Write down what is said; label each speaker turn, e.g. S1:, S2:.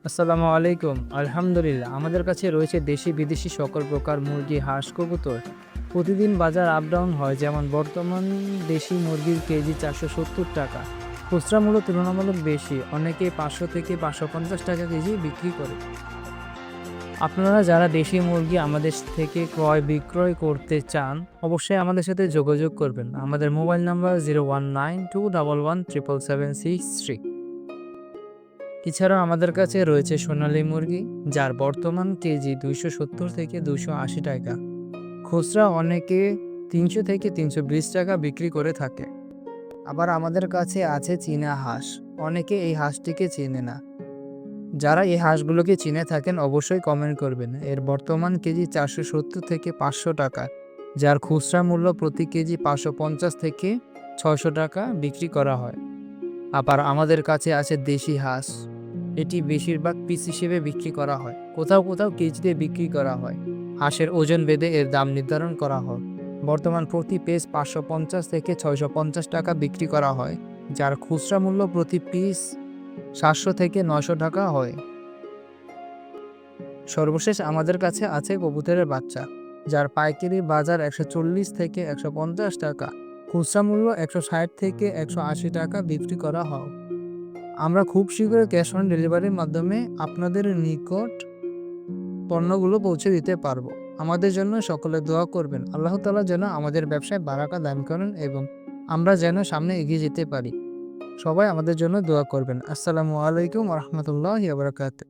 S1: আসসালামু আলাইকুম। আলহামদুলিল্লাহ, আমাদের কাছে রয়েছে দেশি বিদেশি সকল প্রকার মুরগি, হাঁস, কবুতর। প্রতিদিন বাজার আপ ডাউন হয়, যেমন বর্তমান দেশি মুরগির কেজি 470 টাকা। খুচরা মূল্য তুলনামূলক বেশি, অনেকে 500 থেকে 550 টাকা কেজি বিক্রি করে। আপনারা যারা দেশি মুরগি আমাদের থেকে ক্রয় বিক্রয় করতে চান, অবশ্যই আমাদের সাথে যোগাযোগ করবেন। আমাদের মোবাইল নাম্বার 0192117776 এছাড়াও আমাদের কাছে রয়েছে সোনালী মুরগি, যার বর্তমান কেজি 270 থেকে 280 টাকা। খুচরা অনেকে 300 থেকে 320 টাকা বিক্রি করে থাকে। আবার আমাদের কাছে আছে চীনা হাঁস, অনেকে এই হাঁসটিকে চেনে না। যারা এই হাঁসগুলোকে চিনে থাকেন অবশ্যই কমেন্ট করবেন। এর বর্তমান কেজি 470 থেকে 500 টাকা, যার খুচরা মূল্য প্রতি কেজি 550 থেকে 600 টাকা বিক্রি করা হয়। আবার আমাদের কাছে আছে দেশি হাঁস, এটি বেশিরভাগ পিস হিসেবে বিক্রি করা হয়, কোথাও কোথাও কেজিতে বিক্রি করা হয়। হাঁসের ওজন বেঁধে এর দাম নির্ধারণ করা হয়। বর্তমান প্রতি পিস 550 থেকে 650 টাকা বিক্রি করা হয়, যার খুচরা মূল্য প্রতি পিস 700 থেকে 900 টাকা হয়। সর্বশেষ আমাদের কাছে আছে কবুতরের বাচ্চা, যার পাইকারি বাজার 140 থেকে 150 টাকা, খুচরা মূল্য 160 থেকে 180 টাকা বিক্রি করা হয়। আমরা খুব শীঘ্রই ক্যাশ অন ডেলিভারির মাধ্যমে আপনাদের নিকট পণ্যগুলো পৌঁছে দিতে পারবো। আমাদের জন্য সকলে দোয়া করবেন। আল্লাহ তাআলা যেন আমাদের ব্যবসায় বারাকা দান করেন এবং আমরা যেন সামনে এগিয়ে যেতে পারি। সবাই আমাদের জন্য দোয়া করবেন। আসসালামু আলাইকুম ওয়া রাহমাতুল্লাহি ওয়া বারাকাতুহু।